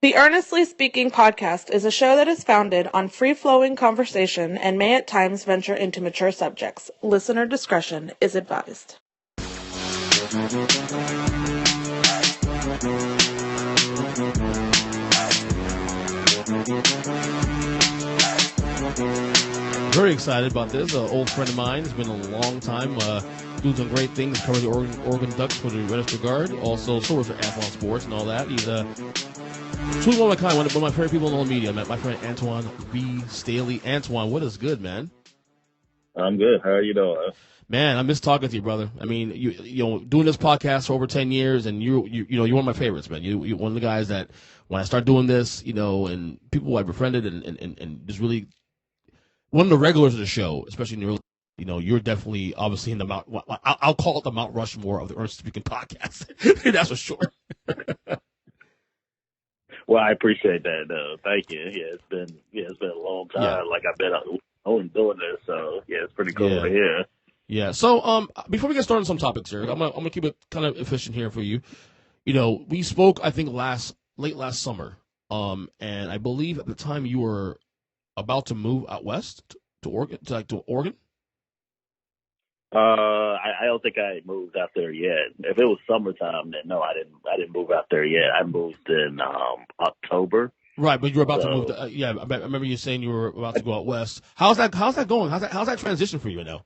The Earnestly Speaking podcast is a show that is founded on free-flowing conversation and may at times venture into mature subjects. Listener discretion is advised. Very excited about this. An old friend of mine. It's been a long time. Doing some great things. Covered the Oregon Ducks for the Register Guard. Also, so was for Antwan Sports and all that. He's truly one of my kind. One of my favorite people in the whole media. I met my friend Antwan B. Staley. Antwan, what is good, man? I'm good. How are you doing? Man, I miss talking to you, brother. I mean, you know, doing this podcast for over 10 years, and you're one of my favorites, man. You're one of the guys that when I start doing this, you know, and people I befriended and just really one of the regulars of the show, especially in the early, you know, you're definitely obviously in the Mount. I'll call it the Mount Rushmore of the Earnestly Speaking podcast. That's for sure. Well, I appreciate that. Thank you. Yeah, it's been a long time. Yeah. Like I've been only doing this, so yeah, it's pretty cool to hear. Yeah. So, before we get started on some topics here, I'm gonna keep it kind of efficient here for you. You know, we spoke I think late last summer. And I believe at the time you were about to move out west to Oregon, to Oregon. I don't think I moved out there yet. If it was summertime, then no, I didn't move out there yet. I moved in October. Right, but you were about to move. I remember you saying you were about to go out west. How's that going? How's that transition for you now?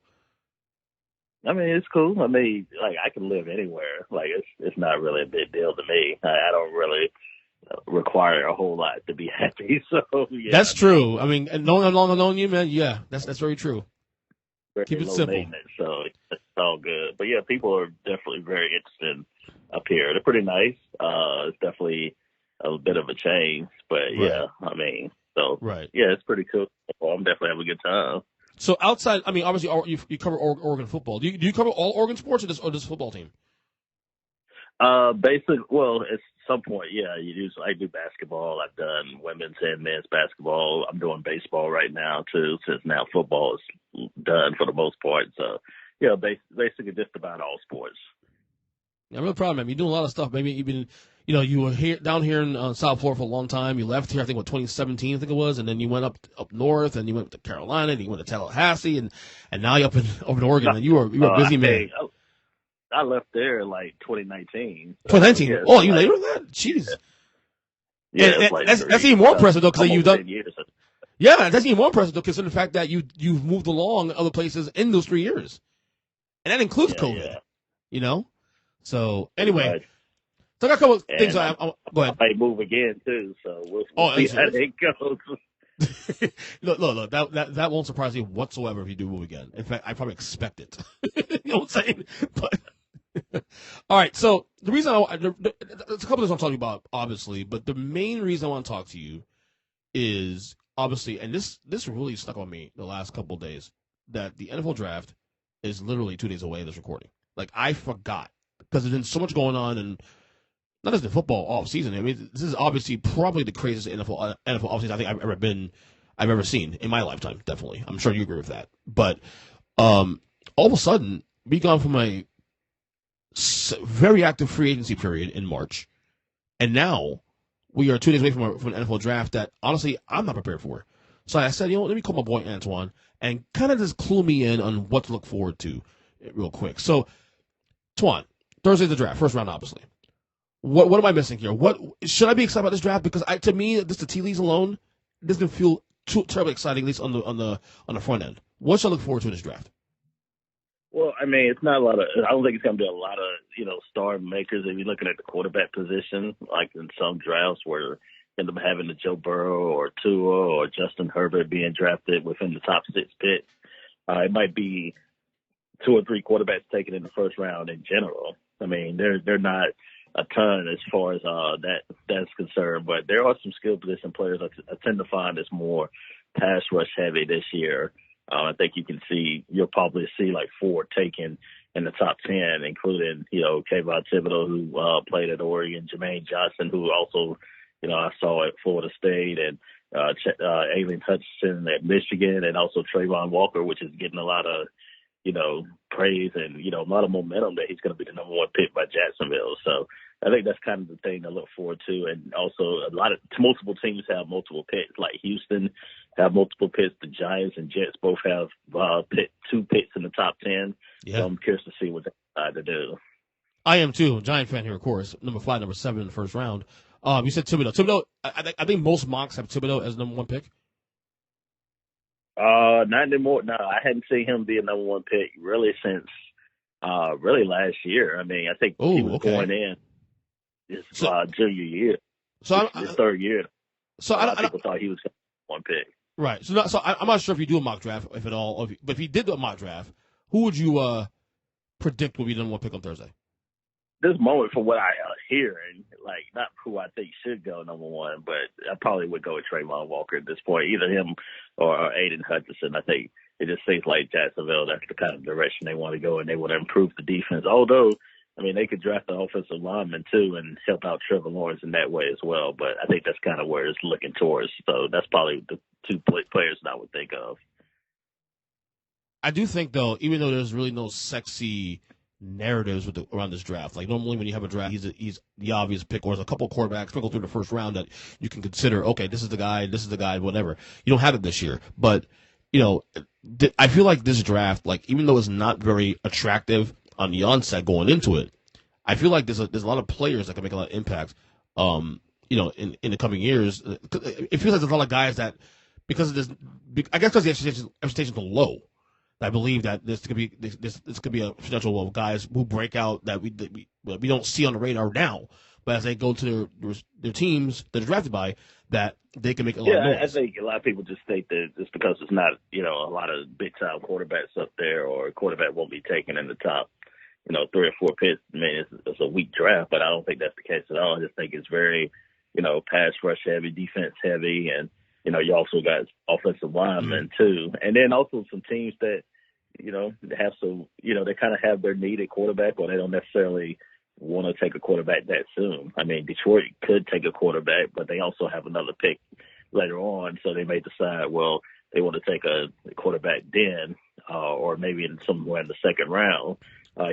I mean, it's cool. I mean, like I can live anywhere. Like it's not really a big deal to me. I don't really require a whole lot to be happy. So yeah, that's true. I mean, knowing you, man, yeah, that's very true. Keep it simple. So it's all good. But yeah, people are definitely very interested up here. They're pretty nice. It's definitely a bit of a change, but yeah, I mean, so right. Yeah, it's pretty cool. I'm definitely having a good time. So outside, I mean, obviously you cover Oregon football. Do you cover all Oregon sports or this football team? Basically, well, at some point, yeah, I do basketball. I've done women's and men's basketball. I'm doing baseball right now too, since now football is done for the most part. So, yeah, basically just about all sports. I'm really proud, man. You're doing a lot of stuff. Maybe even, you know, you were down here in South Florida for a long time. You left here, I think, 2017, I think it was, and then you went up north, and you went to Carolina, and you went to Tallahassee, and now you're up in Oregon. And you were a busy man. I left there like 2019. 2019? Yeah, oh, you later than that? Jeez. Yeah, that's even more impressive though, because you've done. Years. Yeah, that's even more impressive though, considering the fact that you've moved along other places in those 3 years, and that includes COVID. Yeah. You know. So anyway, right. So I got a couple of things. Go ahead. I might move again too, so we'll see how it goes. Look, that won't surprise me whatsoever if you do move again. In fact, I probably expect it. You know what I'm saying? But all right. So the reason there's a couple things I'm talking about, obviously, but the main reason I want to talk to you is obviously, and this really stuck on me the last couple of days, that the NFL draft is literally 2 days away. This recording, like I forgot because there's been so much going on and. Not just in football off season. I mean, this is obviously probably the craziest NFL off season I think I've ever seen in my lifetime. Definitely, I'm sure you agree with that. But all of a sudden, we gone from a very active free agency period in March, and now we are 2 days away from an NFL draft that honestly I'm not prepared for. So I said, let me call my boy Antwan and kind of just clue me in on what to look forward to, real quick. So, Twan, Thursday's the draft, first round, obviously. What am I missing here? What should I be excited about this draft? Because to me, just the tea leaves alone doesn't feel too terribly exciting, at least on the front end. What should I look forward to in this draft? Well, I mean, it's not a lot of. I don't think it's going to be a lot of star makers. If you're looking at the quarterback position, like in some drafts where end up having the Joe Burrow or Tua or Justin Herbert being drafted within the top 6 picks, it might be 2 or 3 quarterbacks taken in the first round in general. I mean, they're not a ton as far as that's concerned, but there are some skill position players I tend to find that's more pass rush heavy this year. I think you'll probably see like 4 taken in the top 10, including, Kayvon Thibodeau, who played at Oregon, Jermaine Johnson, who also, I saw at Florida State, and Aileen Hutchinson at Michigan, and also Trayvon Walker, which is getting a lot of, praise and, a lot of momentum that he's going to be the number 1 pick by Jacksonville. So I think that's kind of the thing to look forward to. And also, multiple teams have multiple picks. Like Houston have multiple picks. The Giants and Jets both have 2 picks in the top 10. Yeah. So I'm curious to see what they decide to do. I am too. Giant fan here, of course. Number 5, number 7 in the first round. You said Thibodeau. Thibodeau. I think most mocks have Thibodeau as number 1 pick. Not anymore. No, I hadn't seen him be a number 1 pick really since really last year. I mean, I think he was going in his junior year. So his third year. So people thought he was 1 pick. Right. So I'm not sure if you do a mock draft, if at all. But if you did do a mock draft, who would you predict will be the number 1 pick on Thursday? This moment, from what I hear, and like not who I think should go number 1, but I probably would go with Trayvon Walker at this point, either him or Aiden Hutchinson. I think it just seems like Jacksonville, that's the kind of direction they want to go, and they want to improve the defense. Although, I mean, they could draft an offensive lineman too and help out Trevor Lawrence in that way as well. But I think that's kind of where it's looking towards. So that's probably the 2 players that I would think of. I do think, though, even though there's really no sexy narratives around this draft, like normally when you have a draft, he's the obvious pick, or there's a couple of quarterbacks sprinkled through the first round that you can consider. Okay, this is the guy, whatever. You don't have it this year, but I feel like this draft, like even though it's not very attractive on the onset going into it, I feel like there's a lot of players that can make a lot of impact. In the coming years, it feels like there's a lot of guys that because of this, I guess because the expectations are low. I believe that this could be a potential of guys who break out that we don't see on the radar now, but as they go to their teams that are drafted by, that they can make a lot of noise. I think a lot of people just think that just because it's not a lot of big time quarterbacks up there, or a quarterback won't be taken in the top 3 or 4 picks. I mean, it's a weak draft, but I don't think that's the case at all. I just think it's very pass rush heavy, defense heavy, and you also got offensive linemen too. And then also some teams that, have some, they kind of have their needed quarterback, or they don't necessarily want to take a quarterback that soon. I mean, Detroit could take a quarterback, but they also have another pick later on. So they may decide, well, they want to take a quarterback then, or maybe somewhere in the second round.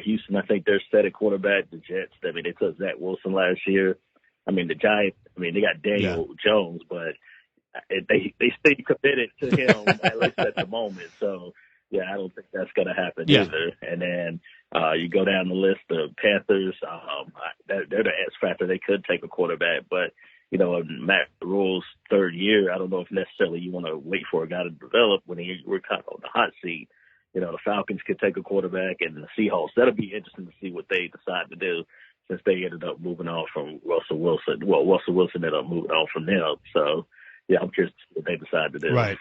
Houston, I think they're set at quarterback. The Jets, I mean, they took Zach Wilson last year. I mean, the Giants, they got Daniel Jones, but they stay committed to him at least at the moment. So I don't think that's going to happen either. And then you go down the list of Panthers. They're the X factor. They could take a quarterback, but Matt Rule's third year, I don't know if necessarily you want to wait for a guy to develop when we're kind of on the hot seat. The Falcons could take a quarterback, and the Seahawks. That'll be interesting to see what they decide to do, since they ended up moving on from Russell Wilson. Well, Russell Wilson ended up moving on from them. So, I'm curious what they decide to do. Right.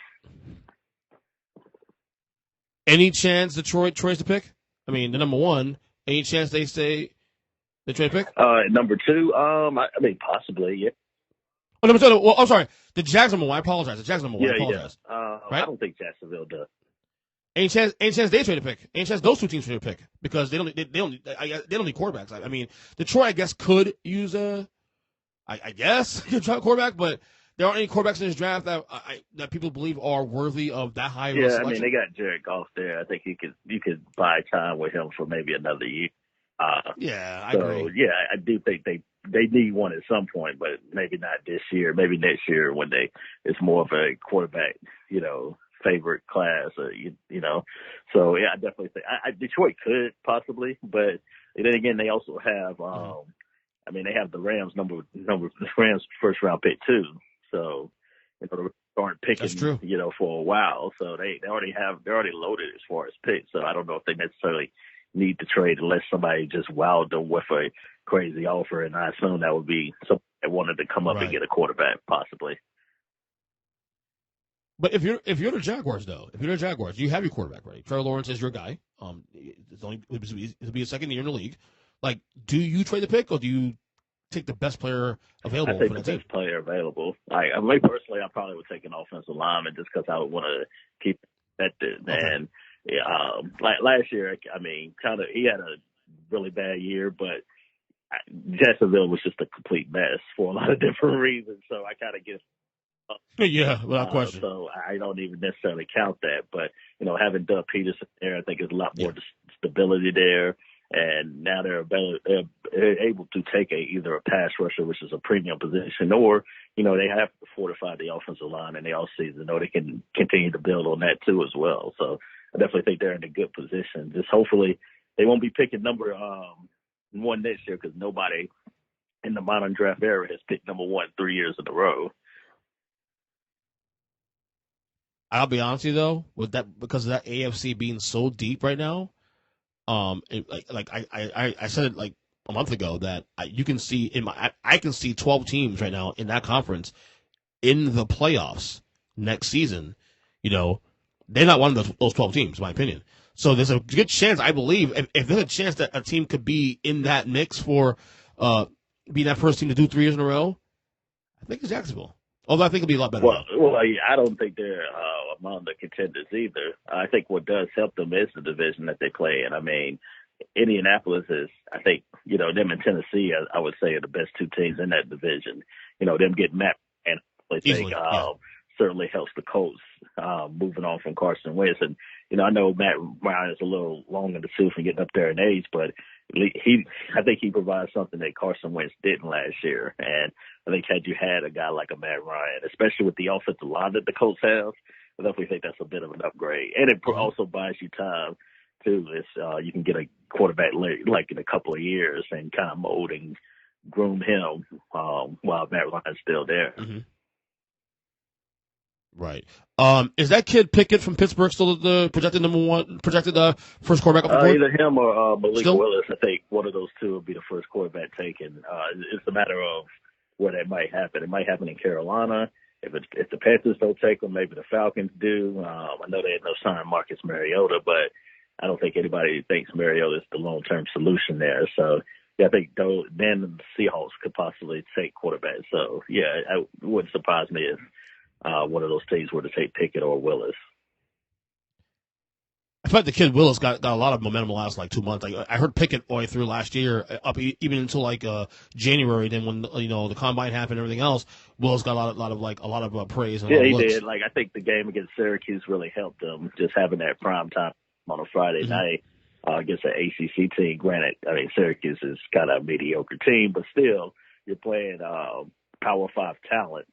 Any chance Detroit trades the pick? I mean, the number 1. Any chance they say they trade the pick? Number 2, possibly, yeah. Oh, number 2. Well, I'm sorry. The Jags number 1. I apologize. The Jags number 1. I apologize. Right? I don't think Jacksonville does. Any chance they trade a pick? Any chance those 2 teams trade a pick? Because they don't need quarterbacks. I mean, Detroit, I guess, could use quarterback, but there aren't any quarterbacks in this draft that people believe are worthy of that high of a selection. I mean, they got Jared Goff there. I think you could buy time with him for maybe another year. I agree. Yeah, I do think they need one at some point, but maybe not this year. Maybe next year when it's more of a quarterback, favorite class, So I definitely think Detroit could possibly, but then again, they also have, they have the Rams the Rams first round pick too. So they aren't picking, for a while. So they're already loaded as far as picks. So I don't know if they necessarily need to trade unless somebody just wowed them with a crazy offer, and I assume that would be somebody that wanted to come up and get a quarterback possibly. But if you're the Jaguars, though, you have your quarterback ready. Trevor Lawrence is your guy. It'll be a second year in the league. Like, do you trade the pick, or do you take the best player available? I think the best player available. Personally, I probably would take an offensive lineman just because I would want to keep that. And like last year, he had a really bad year, but Jacksonville was just a complete mess for a lot of different reasons. So I kind of get. Without question. So I don't even necessarily count that, but having Doug Peterson there, I think is a lot more stability there. And now they're able to take either a pass rusher, which is a premium position, or, they have to fortify the offensive line in the offseason, or they can continue to build on that too as well. So I definitely think they're in a good position. Just hopefully they won't be picking number one next year, because nobody in the modern draft era has picked number one 3 years in a row. I'll be honest with you though, with that, because of that AFC being so deep right now. I said it like a month ago that you can see I can see 12 teams right now in that conference in the playoffs next season. They're not one of those 12 teams, in my opinion. So there's a good chance, I believe, if there's a chance that a team could be in that mix for being that first team to do 3 years in a row, I think it's Jacksonville. Although I think it'll be a lot better. Well, I don't think they're among the contenders either. I think what does help them is the division that they play in. I mean, Indianapolis is, I think, them and Tennessee, I would say, are the best two teams in that division. Them getting Matt, and I think certainly helps the Colts moving on from Carson Wentz. And, I know Matt Ryan is a little long in the tooth and getting up there in age, but I think he provides something that Carson Wentz didn't last year. And I think had you had a guy like a Matt Ryan, especially with the offensive line that the Colts have, I definitely think that's a bit of an upgrade. And it also buys you time, too. You can get a quarterback like in a couple of years and kind of mold and groom him while Matt Ryan's still there. Mm-hmm. Right. Is that kid Pickett from Pittsburgh still the projected first quarterback off the board? Either him or Malik Willis. I think one of those two will be the first quarterback taken. It's a matter of where that might happen. It might happen in Carolina. If the Panthers don't take them, maybe the Falcons do. I know they had no sign Marcus Mariota, but I don't think anybody thinks Mariota is the long-term solution there. So, I think then the Seahawks could possibly take quarterback. So, it wouldn't surprise me if one of those teams were to take Pickett or Willis. I feel like the kid Willis got a lot of momentum the last 2 months. I heard Pickett all the way through last year, up even until January. Then when the combine happened and everything else, Willis got a lot of praise. And he did. I think the game against Syracuse really helped them, just having that prime time on a Friday night against an ACC team. Granted, I mean Syracuse is kind of a mediocre team, but still you're playing Power 5 talent.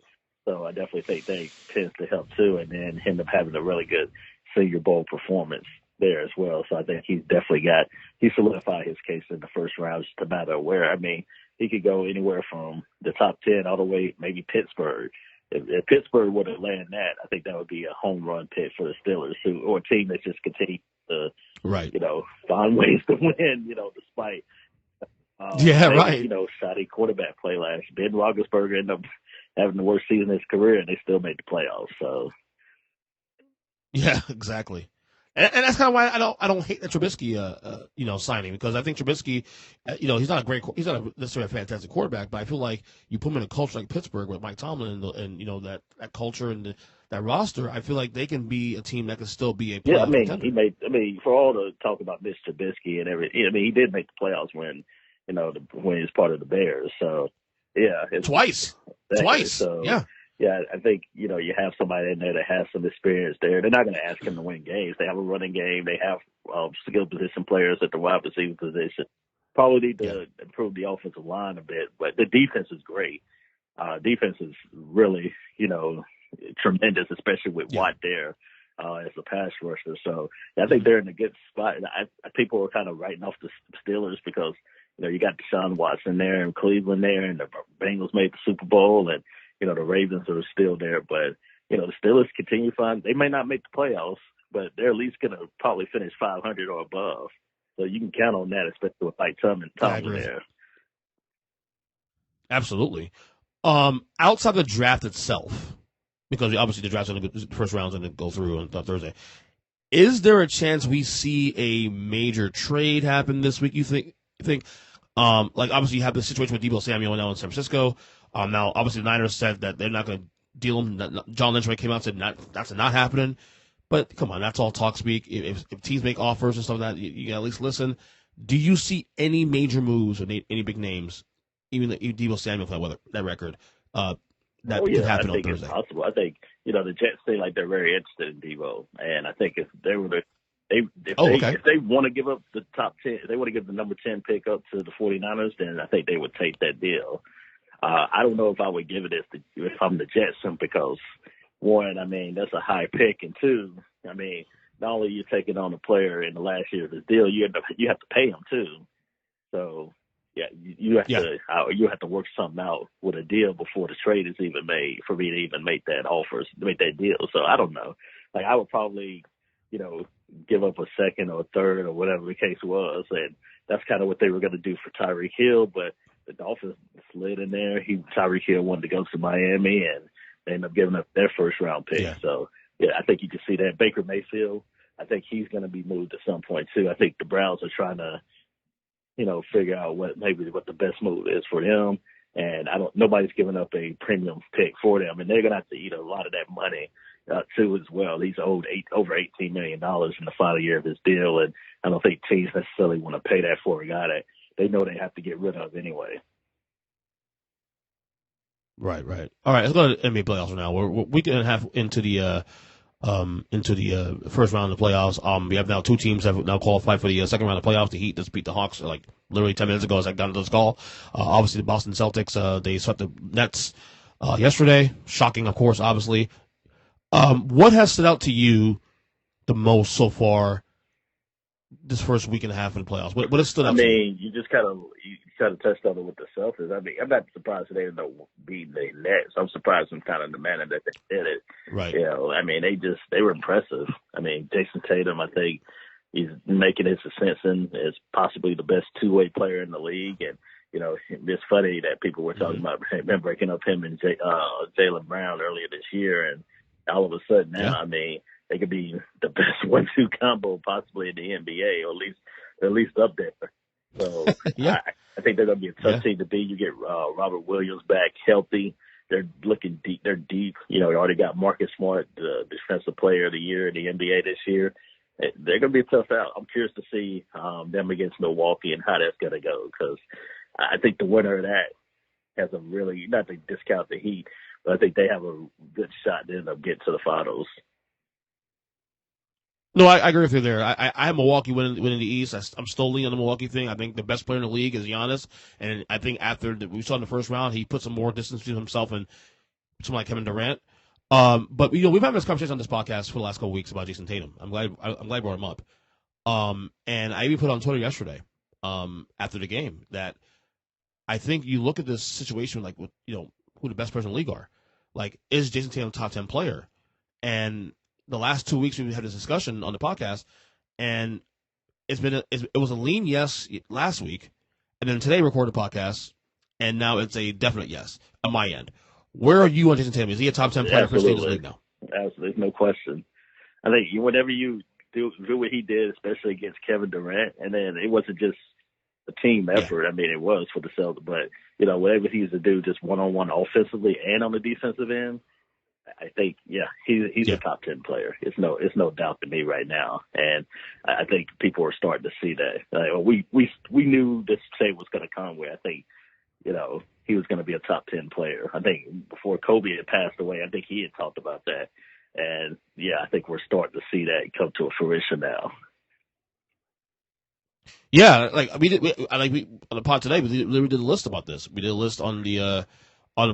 So I definitely think that tends to help too, and then him having a really good Senior Bowl performance there as well. So I think he solidified his case in the first round, just a matter of where. I mean, he could go anywhere from the top 10 all the way, maybe Pittsburgh. If Pittsburgh were to land that, I think that would be a home run pick for the Steelers, or a team that just continues to, find ways to win, despite, shoddy quarterback play last year. Ben Roethlisberger ended up having the worst season of his career, and they still made the playoffs. So, yeah, exactly. And that's kind of why I don't hate the Trubisky signing, because I think Trubisky, he's not necessarily a fantastic quarterback, but I feel like you put him in a culture like Pittsburgh with Mike Tomlin and that culture and that roster, I feel like they can be a team that can still be a playoff contender. For all the talk about Mitch Trubisky and everything, he did make the playoffs when he was part of the Bears. So, yeah. Twice. So, yeah. Yeah, I think, you have somebody in there that has some experience there. They're not going to ask him to win games. They have a running game. They have skill position players at the wide receiver position. Probably need to improve the offensive line a bit, but the defense is great. Defense is really, tremendous, especially with Watt there as a pass rusher. So I think they're in a good spot. People are kind of writing off the Steelers because, you got Deshaun Watson there and Cleveland there, and the Bengals made the Super Bowl, and the Ravens are still there, but, the Steelers continue to find, they may not make the playoffs, but they're at least going to probably finish 500 or above. So you can count on that, especially with Mike Tomlin there. Absolutely. Outside the draft itself, because obviously the draft's going to go, the first round's going to go through on Thursday, is there a chance we see a major trade happen this week, you think? Obviously you have the situation with Deebo Samuel now in San Francisco. Now, obviously, the Niners said that they're not going to deal him. John Lynch came out and said that's not happening. But come on, that's all talk speak. If teams make offers and stuff like that, you can at least listen. Do you see any major moves or any big names, even Deebo Samuel for that record, that could happen on Thursday? It's possible. I think, the Jets seem like they're very interested in Deebo. And I think if they were to If they want to give up the top 10, if they want to give the number 10 pick up to the 49ers, then I think they would take that deal. I don't know if I would give it if I'm the Jets, because one, I mean, that's a high pick, and two, I mean, not only are you taking on a player in the last year of this deal, you have to pay him too. So yeah, you have to work something out with a deal before the trade is even made for me to even make that offer, make that deal. So I don't know. Like, I would probably, give up a second or a third or whatever the case was, and that's kind of what they were going to do for Tyreek Hill, but the Dolphins slid in there. Tyreek Hill wanted to go to Miami, and they ended up giving up their first round pick. Yeah. So yeah, I think you can see that. Baker Mayfield, I think he's going to be moved at some point too. I think the Browns are trying to, figure out what the best move is for him. And nobody's giving up a premium pick for them, and they're going to have to eat a lot of that money too as well. He's owed over $18 million in the final year of his deal, and I don't think teams necessarily want to pay that for a guy that they know they have to get rid of anyway. Right. All right, let's go to NBA playoffs now. We're a week and a half into the first round of the playoffs. We have now two teams that have now qualified for the second round of playoffs. The Heat just beat the Hawks like literally 10 minutes ago as I got into this call. Obviously, the Boston Celtics, they swept the Nets yesterday. Shocking, of course, obviously. What has stood out to you the most so far this first week and a half in the playoffs? What has stood out to you? I mean, you kind of touched on it with the Celtics. I mean, I'm not surprised they ended up beating the Nets. I'm surprised in kind of the manner that they did it. Right. I mean, they were impressive. I mean, Jayson Tatum, I think he's making his ascent as possibly the best two-way player in the league. And, it's funny that people were talking about breaking up him and Jaylen Brown earlier this year. And all of a sudden now, I mean, they could be the best 1-2 combo possibly in the NBA, or at least up there. So I think they're going to be a tough team to beat. You get Robert Williams back healthy. They're looking deep. They're deep. They already got Marcus Smart, the Defensive Player of the Year in the NBA this year. They're going to be a tough out. I'm curious to see them against Milwaukee and how that's going to go, because I think the winner of that has a really, not to discount the Heat, but I think they have a good shot to end up getting to the finals. No, I agree with you there. I have Milwaukee winning the East. I'm still leaning on the Milwaukee thing. I think the best player in the league is Giannis, and I think after we saw in the first round, he put some more distance between himself and someone like Kevin Durant. But we've had this conversation on this podcast for the last couple of weeks about Jayson Tatum. I'm glad I brought him up. And I even put on Twitter yesterday, after the game, that I think you look at this situation like with who the best players in the league are. Like, is Jayson Tatum a top 10 player? And the last 2 weeks we had this discussion on the podcast, and it was a lean yes last week, and then today we recorded a podcast, and now it's a definite yes on my end. Where are you on Jayson Tatum? Is he a top 10 player for the league now? Absolutely, there's no question. I think whenever you do what he did, especially against Kevin Durant, and then it wasn't just a team effort. I mean, it was for the Celtics, but whatever he used to do, just one-on-one offensively and on the defensive end, I think, he's a top 10 player. It's no doubt to me right now, and I think people are starting to see that. We knew this trade was going to come where I think, he was going to be a top 10 player. I think before Kobe had passed away, I think he had talked about that, and I think we're starting to see that come to a fruition now. Yeah, on the pod today, we did a list about this. We did a list on the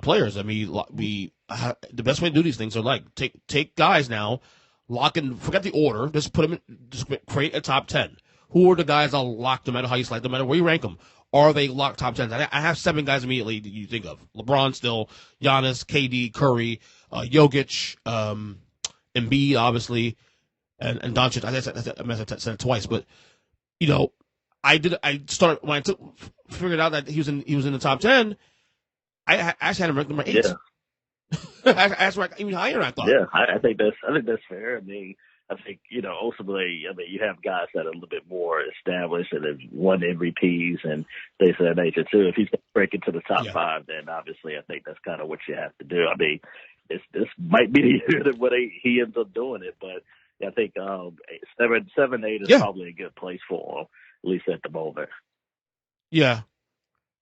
players. I mean, the best way to do these things are like take guys now, lock in, forget the order, just put them in, just create a top 10. Who are the guys I'll lock, no matter how you select, no matter where you rank them? Are they locked top 10s? I have 7 guys immediately that you think of: LeBron still, Giannis, KD, Curry, Jokic, Embiid, obviously, and Doncic. I said it twice, but I started when I figured out that he was in the top 10. I actually had him ranked number 8. Yeah. I asked even higher, I thought. Yeah, I think that's fair. I mean, I think ultimately, you have guys that are a little bit more established and have won MVPs and things of that nature too. If he's going to break into the top 5, then obviously I think that's kind of what you have to do. I mean, this might be the year that he ends up doing it, but I think 7-8 is probably a good place for him, at least at the moment. Yeah.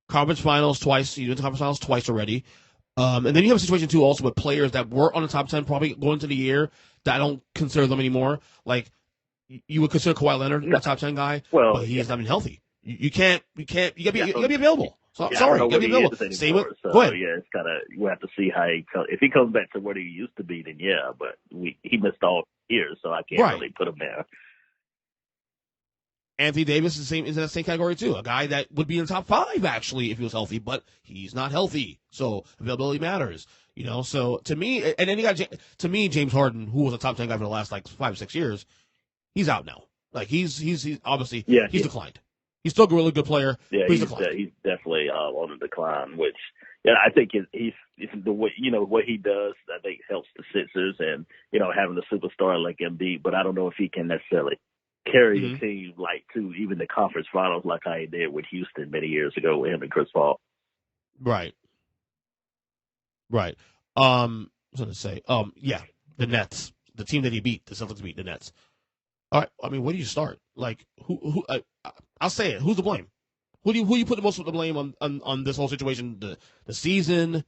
Conference finals twice. You went to conference finals twice already. And then you have a situation, too, also with players that were on the top 10 probably going into the year that I don't consider them anymore. Like, you would consider Kawhi Leonard a top 10 guy, Well, but he has not been healthy. You gotta be available. So, I sorry, don't you know gotta be what he available. is Same with, anymore. So go ahead. yeah, it's kind of we'll have to see how if he comes back to what he used to be, then yeah. But he missed all years, so I can't really put him there. Anthony Davis is in that same category too. A guy that would be in the top 5 actually if he was healthy, but he's not healthy. So availability matters. So to me, and then you got James Harden, who was a top 10 guy for the last like 5 or 6 years, he's out now. Like he's obviously he's declined. He's still a really good player. Yeah, but he's definitely on the decline. Which I think he's the way what he does. I think helps the Sixers and having a superstar like Embiid. But I don't know if he can necessarily carry the team like to even the conference finals like how he did with Houston many years ago with him and Chris Paul. Right. I was going to say, the Nets, the team that he beat, the Celtics beat the Nets. All right. I mean, where do you start? Like, who? I'll say it. Who's to blame? Who you put the most of the blame on this whole situation? The season,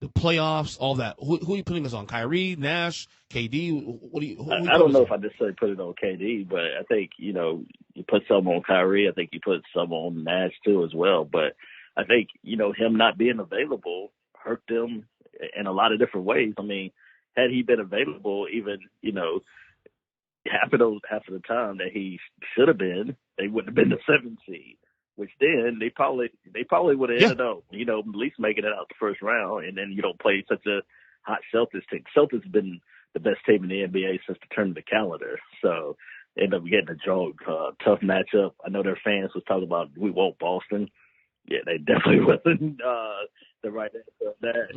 the playoffs, all that. Who are you putting this on? Kyrie, Nash, KD? I don't know if I necessarily put it on KD, but I think you put some on Kyrie. I think you put some on Nash too as well. But I think him not being available hurt them in a lot of different ways. I mean, had he been available, even half of the time that he should have been, they wouldn't have been the 7th seed. Which then they probably would have ended up, at least making it out the first round, and then you don't play such a hot Celtics team. Celtics have been the best team in the NBA since the turn of the calendar, so they end up getting a tough matchup. I know their fans was talking about we want Boston. Yeah, they definitely wasn't the right answer of that.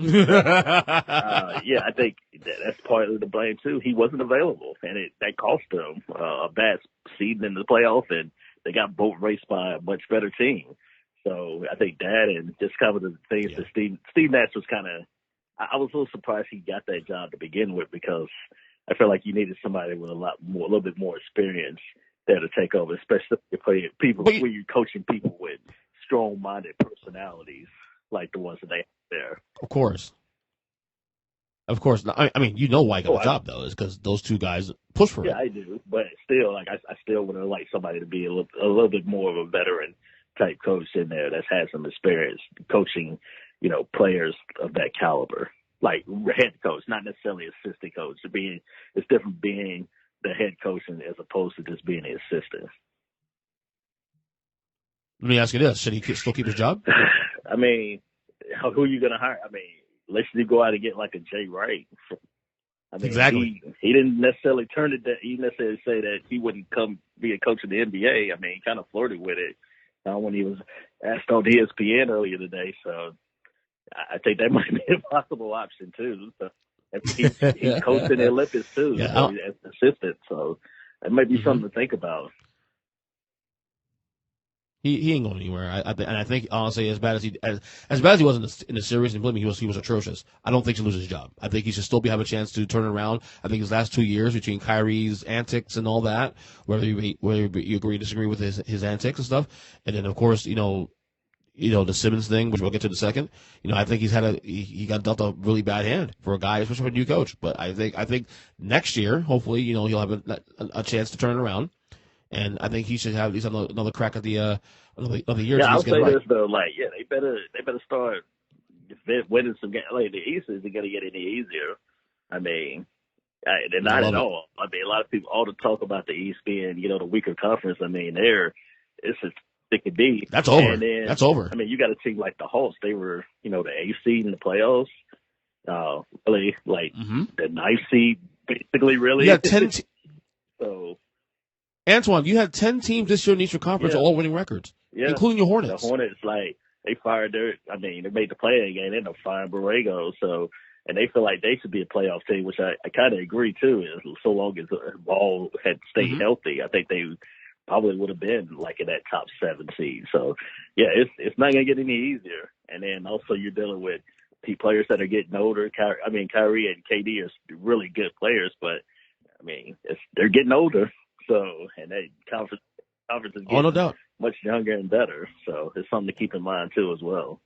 I think that's partly the blame too. He wasn't available, and that cost them a bad season in the playoff, and they got boat raced by a much better team. So I think that and just kind of the things that Steve Nash was kind of – I was a little surprised he got that job to begin with because I felt like you needed somebody with a little bit more experience there to take over, especially when you're coaching people with strong-minded personalities like the ones that they have there. Of course. I mean, why he got the job, though, is because those two guys push for it. Yeah, I do. But still, I still would have liked somebody to be a little bit more of a veteran type coach in there that's had some experience coaching, players of that caliber. Like head coach, not necessarily assistant coach. It's different being the head coach as opposed to just being an assistant. Let me ask you this. Should he still keep his job? I mean, who are you going to hire? I mean, let's just go out and get like a Jay Wright. I mean, exactly. He didn't necessarily turn it that. He didn't necessarily say that he wouldn't come be a coach in the NBA. I mean, he kind of flirted with it when he was asked on ESPN earlier today. So I think that might be a possible option too. So he's coaching the Olympics too as an assistant. So that might be something to think about. He ain't going anywhere. I think honestly, as bad as he was in the series, and believe me, he was atrocious. I don't think he should lose his job. I think he should still have a chance to turn it around. I think his last 2 years between Kyrie's antics and all that, whether you agree or disagree with his antics and stuff, and then of course the Simmons thing, which we'll get to in a second. I think he got dealt a really bad hand for a guy, especially for a new coach. But I think next year, hopefully, he'll have a chance to turn it around. And I think he should have at least another crack at the another year. Yeah, I'll say this though, they better start winning some games. Like the East isn't going to get any easier. I mean, they're not at all. I mean, a lot of people all the talk about the East being the weaker conference. I mean, it's as it could be. That's over. And then, that's over. I mean, you got a team like the Hawks. They were the 8th seed in the playoffs. Really the 9th seed, basically. Really, yeah, 10. So. Antwan, you had 10 teams this year in the Eastern Conference, all winning records, including your Hornets. The Hornets, they fired they made the play-in game. They ended up firing Borrego, and they feel like they should be a playoff team, which I kind of agree too. So long as the ball had stayed healthy, I think they probably would have been in that top 7 seed. So, yeah, it's not going to get any easier. And then also you're dealing with players that are getting older. Kyrie and KD are really good players, but I mean, they're getting older. So, and that conference is getting no doubt. much younger and better. So it's something to keep in mind too as well.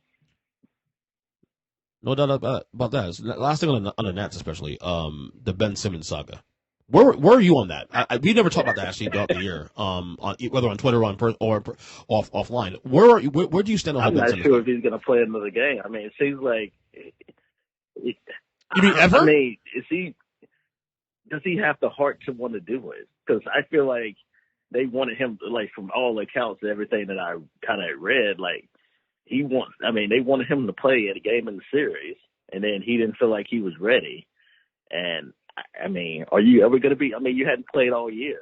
No doubt about that. Last thing on the Nets, especially the Ben Simmons saga. Where are you on that? We never talked about that actually throughout the year, whether on Twitter or offline. Where do you stand on I'm Ben not Simmons? sure if he's going to play another game. I mean, it seems like. You mean ever? I mean, does he have the heart to want to do it? Because I feel like they wanted him, like, from all accounts and everything that I kind of read, like, they wanted him to play at a game in the series, and then he didn't feel like he was ready. And, I mean, are you ever going to be? I mean, you hadn't played all year.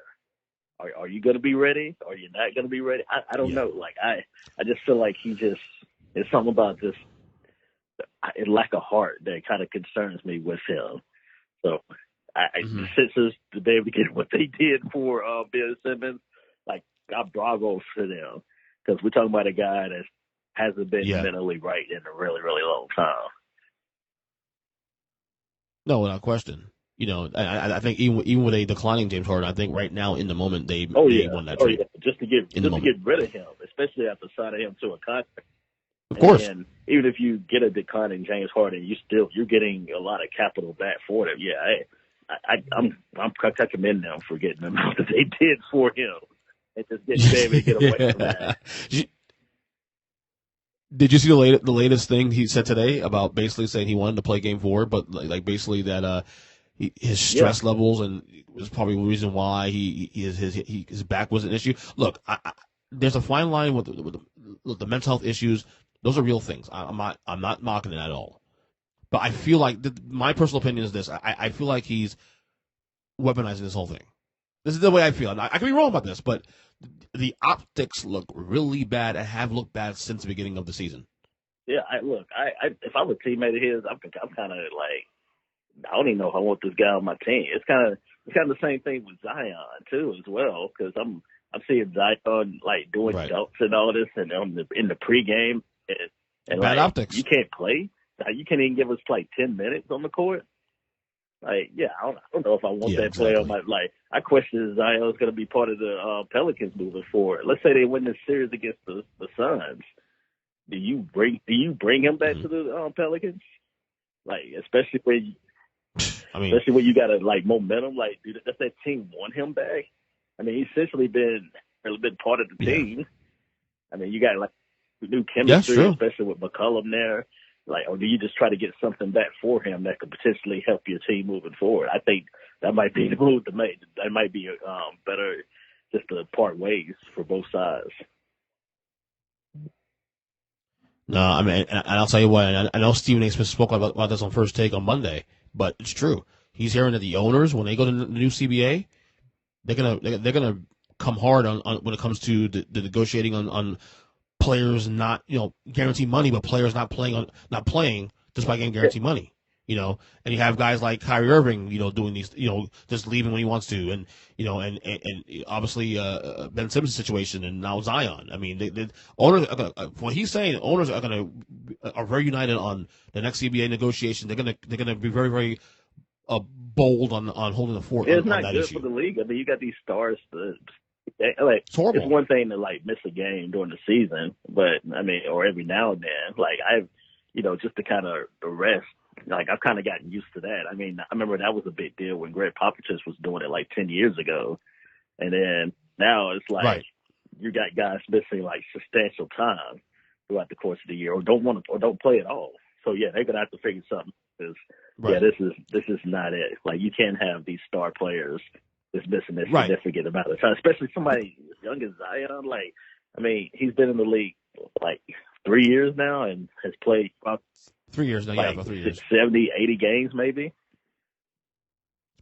Are you going to be ready? Are you not going to be ready? I don't know. Like, I just feel like it's something about this lack of heart that kind of concerns me with him. So, the Sixers, to be able to get what they did for Ben Simmons, like, God bravo for them. Because we're talking about a guy that hasn't been mentally right in a really, really long time. No, without question. You know, I think even with a declining James Harden, I think right now in the moment they won that trade. Yeah. Just to get rid of him, especially after signing him to a contract. Of course. And even if you get a declining James Harden, you're getting a lot of capital back for them. Yeah, I'm commending them for getting them out that they did for him, and just getting able to get away from that. Did you see the latest thing he said today about basically saying he wanted to play Game 4, but like basically that his stress levels and was probably the reason why his back was an issue. Look, there's a fine line with the mental health issues. Those are real things. I'm not mocking it at all. But I feel like my personal opinion is this: I feel like he's weaponizing this whole thing. This is the way I feel. And I could be wrong about this, but the optics look really bad and have looked bad since the beginning of the season. Yeah, if I was a teammate of his, I'm kind of like, I don't even know if I want this guy on my team. It's kind of the same thing with Zion too, as well, because I'm seeing Zion like doing dunks and all this, and in the pregame, and bad like, optics. You can't play. You can't even give us like 10 minutes on the court. Like, yeah, I don't know if I want that player on my, like, I question if Zion's going to be part of the Pelicans moving forward. Let's say they win this series against the Suns. Do you bring him back to the Pelicans? Like, especially when you got a like momentum, like, dude, does that team want him back? I mean, he's essentially been part of the team. I mean, you got like new chemistry, especially with McCollum there. Like, or do you just try to get something back for him that could potentially help your team moving forward? I think that might be the move to make. That might be better just to part ways for both sides. No, I mean, and I'll tell you what. I know Stephen A. Smith spoke about this on First Take on Monday, but it's true. He's hearing that the owners, when they go to the new CBA, they're gonna come hard on when it comes to the negotiating on players not, guarantee money, but players not playing just by getting guaranteed money, and you have guys like Kyrie Irving, doing these, just leaving when he wants to, and obviously Ben Simmons' situation, and now Zion. I mean, the owners are gonna, what he's saying, owners are very united on the next CBA negotiation. They're gonna be very, very bold on holding the fort. It's on not that good issue. for the league. I mean, you got these stars. Like, it's horrible. It's one thing to like miss a game during the season, but I mean, or every now and then. Like just to kind of rest. Like, I've kind of gotten used to that. I mean, I remember that was a big deal when Greg Popovich was doing it like 10 years ago, and then now it's like you got guys missing like substantial time throughout the course of the year, or don't play at all. So yeah, they're gonna have to figure something. This is not it. Like, you can't have these star players just missing this significant amount of time, especially somebody as young as Zion. Like, I mean, he's been in the league like 3 years now and has played about 3 years now. Like, about 3 years, 70, 80 games maybe.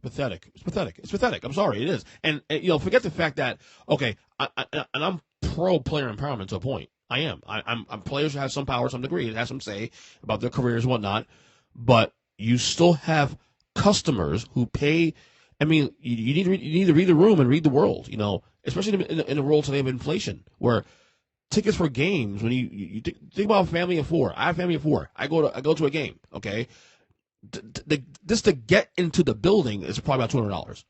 It's pathetic. I'm sorry, it is. And forget the fact that I'm pro player empowerment to a point. I am. I'm players who have some power, some degree, have some say about their careers and whatnot. But you still have customers who pay. I mean, you need to read the room and read the world. Especially in the world today of inflation, where tickets for games, when you think about a family of four. I have a family of four. I go to a game. Okay, just to get into the building is probably about $200.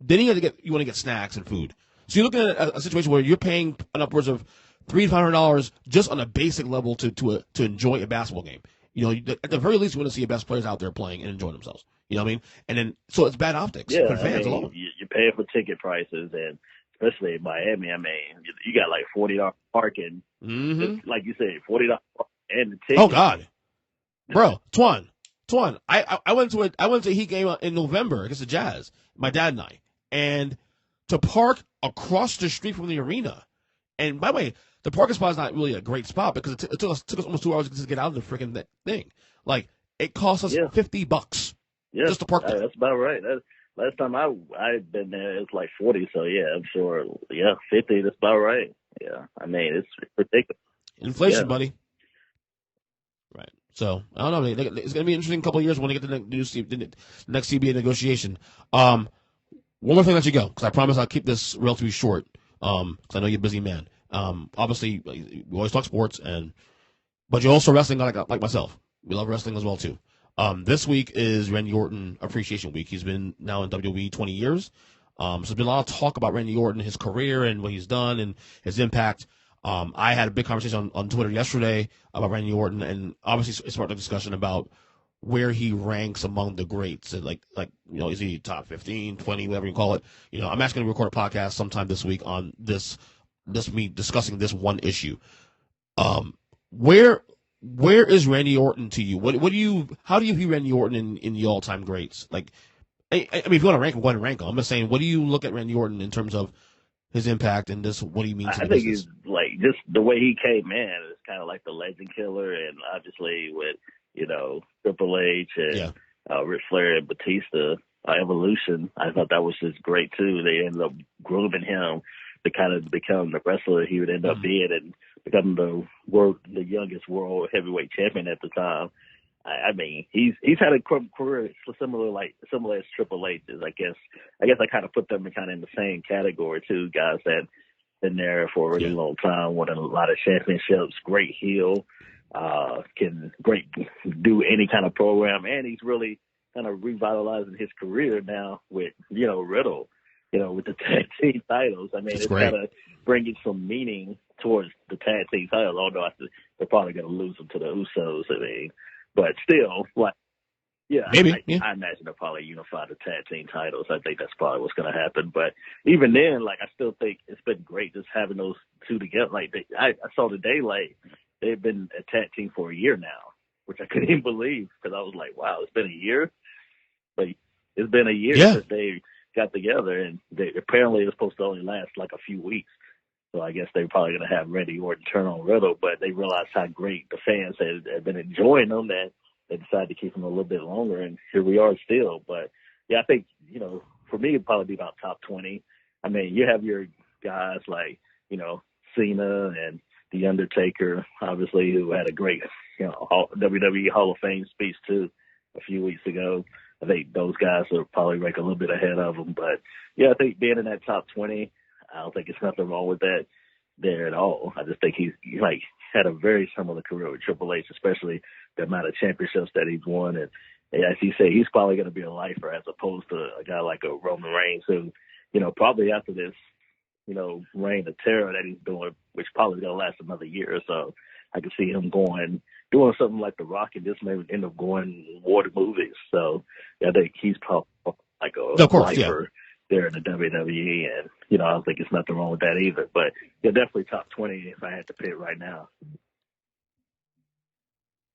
Then you want to get snacks and food. So you're looking at a situation where you're paying an upwards of $300 to $500 just on a basic level to enjoy a basketball game. You know, at the very least, you want to see your best players out there playing and enjoying themselves. You know what I mean? And then, so it's bad optics Yeah, for the fans alone. you're paying for ticket prices, and especially in Miami, I mean, you got like $40 parking. Mm-hmm. Like you said, $40 and the ticket. Oh God, bro, Twan, I went to a Heat game in November against the Jazz. My dad and I, and to park across the street from the arena. And by the way, the parking spot is not really a great spot because it took us almost 2 hours to get out of the freaking thing. Like it cost us $50 just to park there. That's about right. Last time I'd been there, it was like 40. So yeah, I'm sure. Yeah, 50. That's about right. Yeah, I mean it's ridiculous. Inflation, buddy. Right. So I don't know. It's going to be an interesting couple of years when they get to the next CBA negotiation. One more thing, let you go because I promise I'll keep this relatively short. Because I know you're a busy man. Obviously, we always talk sports, but you're also wrestling like myself. We love wrestling as well too. This week is Randy Orton Appreciation Week. He's been now in WWE 20 years. So there's been a lot of talk about Randy Orton, his career, and what he's done, and his impact. I had a big conversation on Twitter yesterday about Randy Orton, and obviously it sparked a discussion about where he ranks among the greats. And like is he top 15, 20, whatever you call it? I'm asking to record a podcast sometime this week on this me discussing this one issue. Where is Randy Orton to you? How do you view Randy Orton in the all-time greats? Like, I mean, if you want to rank him, go ahead and rank him. I'm just saying, what do you look at Randy Orton in terms of his impact and this? What do you mean to the business? He's like just the way he came in is kind of like the legend killer, and obviously with Triple H and Ric Flair and Batista evolution. I thought that was just great too. They ended up grooming him to kind of become the wrestler he would end up being and become the youngest world heavyweight champion at the time. I mean, he's had a career similar as Triple H's. I guess I kind of put them in the same category too. Guys that been there for a really long time, won a lot of championships, great heel, can do any kind of program, and he's really kind of revitalizing his career now with Riddle, with the tag team titles. I mean, it's kind of bringing some meaning towards the tag team titles. Although they're probably going to lose them to the Usos. I mean, but still, maybe. I imagine they'll probably unify the tag team titles. I think that's probably what's going to happen. But even then, I still think it's been great just having those two together. I saw today, they've been a tag team for a year now, which I couldn't even believe because I was like, wow, it's been a year. But it's been a year since they got together, and apparently it was supposed to only last a few weeks. So I guess they're probably going to have Randy Orton turn on Riddle, but they realized how great the fans had been enjoying them that they decided to keep them a little bit longer, and here we are still. But, I think, for me, it'd probably be about top 20. I mean, you have your guys like, Cena and The Undertaker, obviously, who had a great, WWE Hall of Fame speech, too, a few weeks ago. I think those guys will probably rank a little bit ahead of them. But, I think being in that top 20, I don't think there's nothing wrong with that there at all. I just think he's had a very similar career with Triple H, especially the amount of championships that he's won. And as he said, he's probably going to be a lifer as opposed to a guy like a Roman Reigns who, probably after this, reign of terror that he's doing, which probably is going to last another year or so, I could see him doing something like The Rock and just maybe end up going more to movies. So I think he's probably like a lifer there in the WWE, and I don't think there's nothing wrong with that either. But definitely top 20 if I had to pick right now.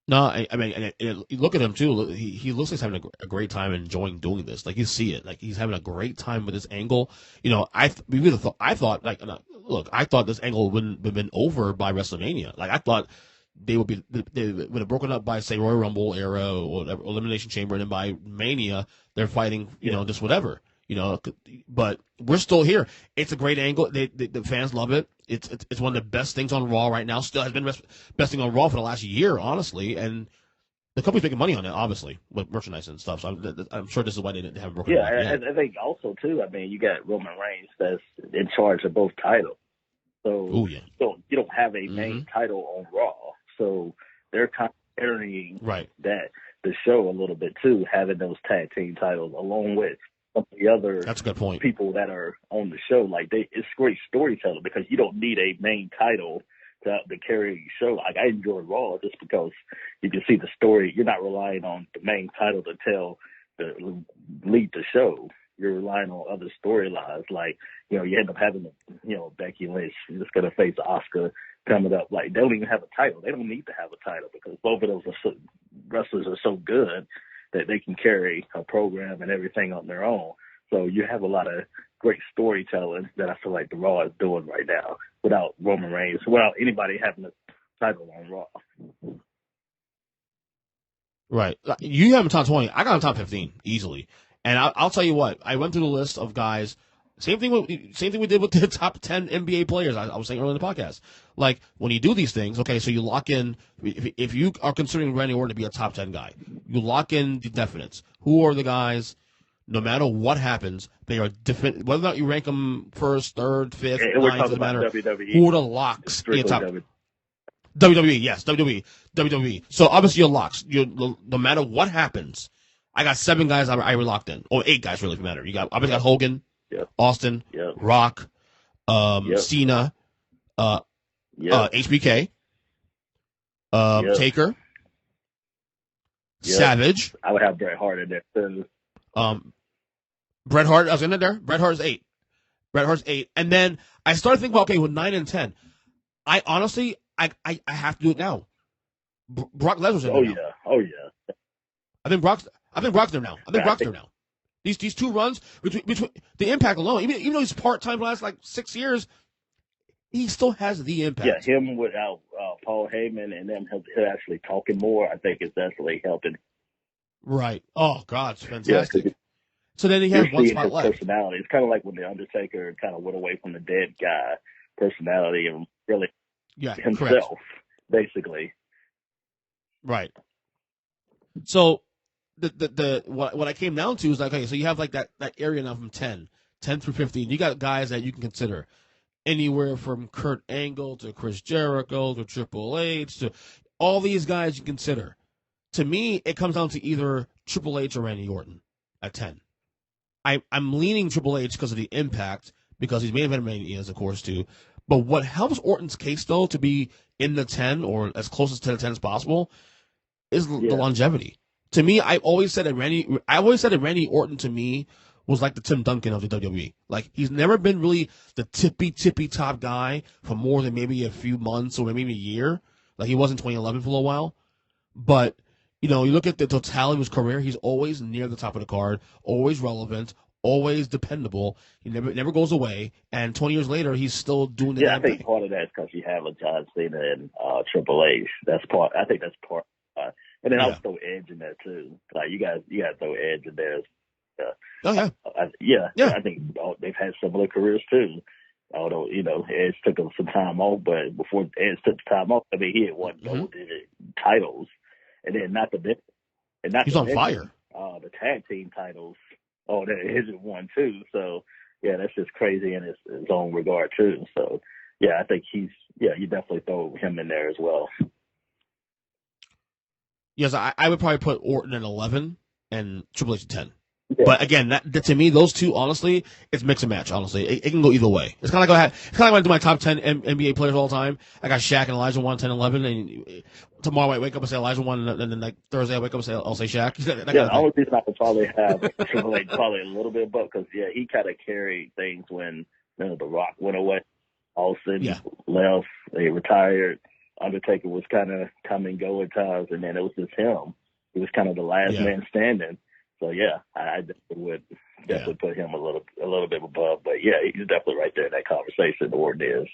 No, I mean, and look at him too. He looks like he's having a great time enjoying doing this. Like you see it, like he's having a great time with this angle. I thought this angle wouldn't have been over by WrestleMania. Like I thought they would have broken up by say Royal Rumble era or whatever, Elimination Chamber, and then by Mania they're fighting. Just whatever. But we're still here. It's a great angle. The fans love it. It's one of the best things on Raw right now. Still has been best thing on Raw for the last year, honestly. And the company's making money on it, obviously, with merchandise and stuff. So I'm sure this is why they didn't have broken. Yeah, I think also too. I mean, you got Roman Reigns that's in charge of both titles. So you don't have a main title on Raw. So they're kind of carrying that the show a little bit too, having those tag team titles along with some of the other That's a good point. people that are on the show. It's great storytelling because you don't need a main title to carry show. Like I enjoy Raw just because you can see the story. You're not relying on the main title to lead the show. You're relying on other storylines. Like, you end up having, Becky Lynch. You're just going to face Asuka coming up. Like, they don't even have a title. They don't need to have a title because both of those wrestlers are so good that they can carry a program and everything on their own. So you have a lot of great storytelling that I feel like the Raw is doing right now without Roman Reigns, without anybody having a title on Raw. Right. You have him top 20. I got him top 15 easily. And I'll tell you what, I went through the list of guys. Same thing we did with the top 10 NBA players. I was saying earlier in the podcast. Like, when you do these things, okay, so you lock in, if you are considering Randy Orton to be a top 10 guy, you lock in the definites. Who are the guys, no matter what happens, they are different. Whether or not you rank them first, third, fifth, ninth, doesn't matter. WWE. Who are the locks in the top? WWE, yes, WWE. So obviously your locks. No matter what happens, I got 7 guys I were locked in, or 8 guys really, if it matter. I got Hogan, Austin, Rock, Cena, HBK, Taker, Savage. I would have Bret Hart in there too. Bret Hart, I was in there. Bret Hart is 8. And then I started thinking about, okay, with 9 and 10, I honestly, I have to do it now. Brock Lesnar's in there now. Oh yeah. I think Brock's there now. These 2 runs between the Impact alone, even though he's part-time the last like 6 years, he still has the impact. Yeah, him without Paul Heyman and them actually talking more, I think it's definitely helping. Right. Oh God, it's fantastic. Yeah, so then he has one spot left. Personality. It's kind of like when the Undertaker kind of went away from the dead guy personality and really himself, correct. Basically. Right. So what I came down to is like, okay, so you have like that area now from 10 through 15. You got guys that you can consider anywhere from Kurt Angle to Chris Jericho to Triple H to all these guys you consider. To me, it comes down to either Triple H or Randy Orton at 10. I'm leaning Triple H because of the impact, because he's main event Manias, of course, too. But what helps Orton's case, though, to be in the 10 or as close as to the 10 as possible is the longevity. To me, I always said that Randy Orton to me was like the Tim Duncan of the WWE. Like, he's never been really the tippy top guy for more than maybe a few months or maybe a year. Like, he was in 2011 for a little while. But, you look at the totality of his career, he's always near the top of the card, always relevant, always dependable. He never goes away. And 20 years later, he's still doing the damn thing. I think part of that is because you have a John Cena and Triple H. I think that's part. And then I'll throw Edge in there too. Like you got to throw Edge in there. I think they've had similar careers too. Although Edge took some time off, but before Edge took the time off, I mean he had won double-digit titles, and then he's on fire. The tag team titles. Oh, that Edge won too. So yeah, that's just crazy in his own regard too. So yeah, I think you definitely throw him in there as well. Yes, I would probably put Orton at 11 and Triple H at 10. Yeah. But again, to me, those two, honestly, it's mix and match. Honestly, it can go either way. It's kind of like when I do my top 10 NBA players all the time. I got Shaq and Elijah 1, 10, 11, and tomorrow I wake up and say Elijah 1, and then like Thursday I wake up and I'll say Shaq. The only reason I could probably have Triple H probably a little bit, but because he kind of carried things when The Rock went away. Austin left, they retired. Undertaker was kind of come and go at times, and then it was just him. He was kind of the last man standing. So I definitely would put him a little bit above. But he's definitely right there in that conversation. Orton is.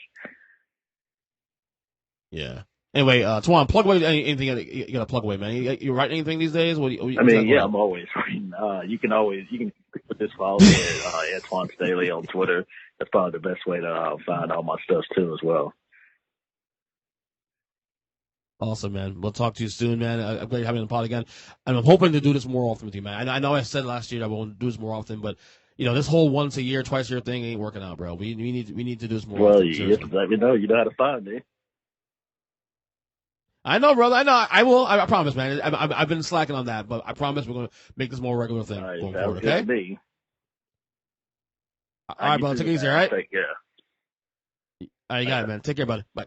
Yeah. Anyway, Twan, plug away anything you got to plug away, man. You write anything these days? I'm always writing. You can just follow me at Antwan Staley on Twitter. That's probably the best way to find all my stuff too as well. Awesome, man. We'll talk to you soon, man. I'm glad you're having the pod again. And I'm hoping to do this more often with you, man. I know I said last year I won't do this more often, but this whole once a year, twice a year thing ain't working out, bro. We need to do this more often. Well, you just let me know. You know how to find me. I know, brother. I know. I will. I promise, man. I've been slacking on that, but I promise we're going to make this more regular thing going forward, okay? Me. All right, brother. Take it easy, all right? Take care. All right, you got it, man. Take care, buddy. Bye.